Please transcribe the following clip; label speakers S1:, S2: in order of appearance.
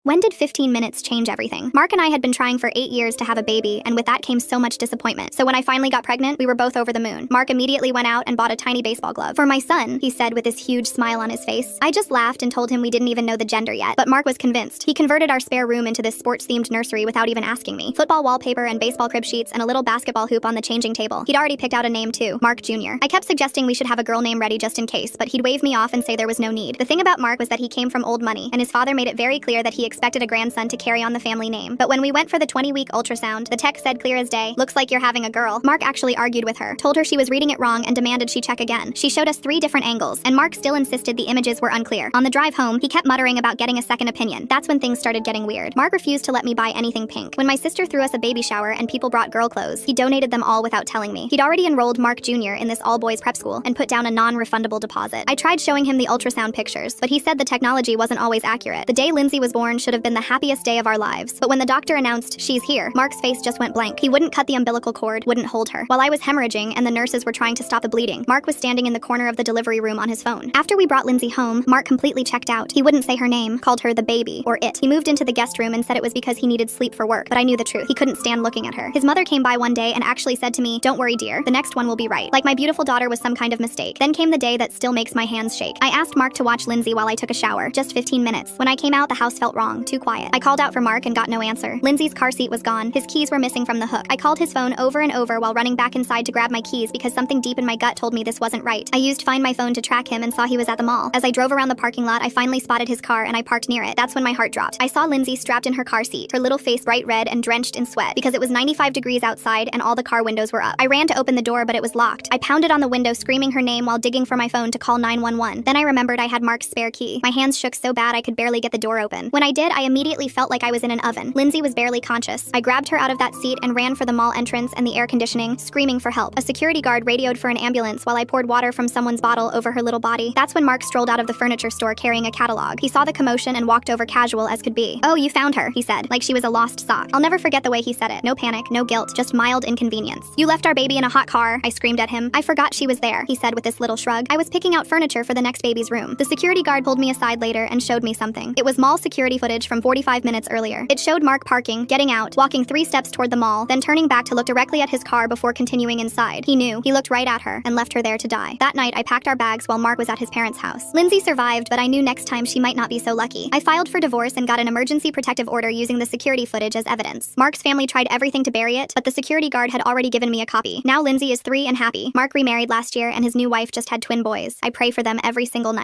S1: When did 15 minutes change everything? Mark and I had been trying for 8 years to have a baby, and with that came so much disappointment. So when I finally got pregnant, we were both over the moon. Mark immediately went out and bought a tiny baseball glove. "For my son," he said with this huge smile on his face. I just laughed and told him we didn't even know the gender yet, but Mark was convinced. He converted our spare room into this sports-themed nursery without even asking me. Football wallpaper and baseball crib sheets and a little basketball hoop on the changing table. He'd already picked out a name too, Mark Jr. I kept suggesting we should have a girl name ready just in case, but he'd wave me off and say there was no need. The thing about Mark was that he came from old money, and his father made it very clear that he expected a grandson to carry on the family name. But when we went for the 20-week ultrasound, the tech said clear as day, "Looks like you're having a girl." Mark actually argued with her, told her she was reading it wrong and demanded she check again. She showed us 3 different angles, and Mark still insisted the images were unclear. On the drive home, he kept muttering about getting a second opinion. That's when things started getting weird. Mark refused to let me buy anything pink. When my sister threw us a baby shower and people brought girl clothes, he donated them all without telling me. He'd already enrolled Mark Jr. in this all-boys prep school and put down a non-refundable deposit. I tried showing him the ultrasound pictures, but he said the technology wasn't always accurate. The day Lindsay was born should have been the happiest day of our lives. But when the doctor announced, "She's here," Mark's face just went blank. He wouldn't cut the umbilical cord, wouldn't hold her. While I was hemorrhaging and the nurses were trying to stop the bleeding, Mark was standing in the corner of the delivery room on his phone. After we brought Lindsay home, Mark completely checked out. He wouldn't say her name, called her the baby, or it. He moved into the guest room and said it was because he needed sleep for work, but I knew the truth. He couldn't stand looking at her. His mother came by one day and actually said to me, "Don't worry, dear. The next one will be right." Like my beautiful daughter was some kind of mistake. Then came the day that still makes my hands shake. I asked Mark to watch Lindsay while I took a shower. Just 15 minutes. When I came out, the house felt wrong, too quiet. I called out for Mark and got no answer. Lindsay's car seat was gone. His keys were missing from the hook. I called his phone over and over while running back inside to grab my keys because something deep in my gut told me this wasn't right. I used Find My Phone to track him and saw he was at the mall. As I drove around the parking lot, I finally spotted his car and I parked near it. That's when my heart dropped. I saw Lindsay strapped in her car seat, her little face bright red and drenched in sweat because it was 95 degrees outside and all the car windows were up. I ran to open the door, but it was locked. I pounded on the window screaming her name while digging for my phone to call 911. Then I remembered I had Mark's spare key. My hands shook so bad I could barely get the door open. When I did, I immediately felt like I was in an oven. Lindsay was barely conscious. I grabbed her out of that seat and ran for the mall entrance and the air conditioning, screaming for help. A security guard radioed for an ambulance while I poured water from someone's bottle over her little body. That's when Mark strolled out of the furniture store carrying a catalog. He saw the commotion and walked over casual as could be. "Oh, you found her," he said, like she was a lost sock. I'll never forget the way he said it. No panic, no guilt, just mild inconvenience. "You left our baby in a hot car," I screamed at him. "I forgot she was there," he said with this little shrug. "I was picking out furniture for the next baby's room." The security guard pulled me aside later and showed me something. It was mall security footage from 45 minutes earlier. It showed Mark parking, getting out, walking 3 steps toward the mall, then turning back to look directly at his car before continuing inside. He knew. He looked right at her and left her there to die. That night, I packed our bags while Mark was at his parents' house. Lindsay survived, but I knew next time she might not be so lucky. I filed for divorce and got an emergency protective order using the security footage as evidence. Mark's family tried everything to bury it, but the security guard had already given me a copy. Now Lindsay is 3 and happy. Mark remarried last year and his new wife just had twin boys. I pray for them every single night.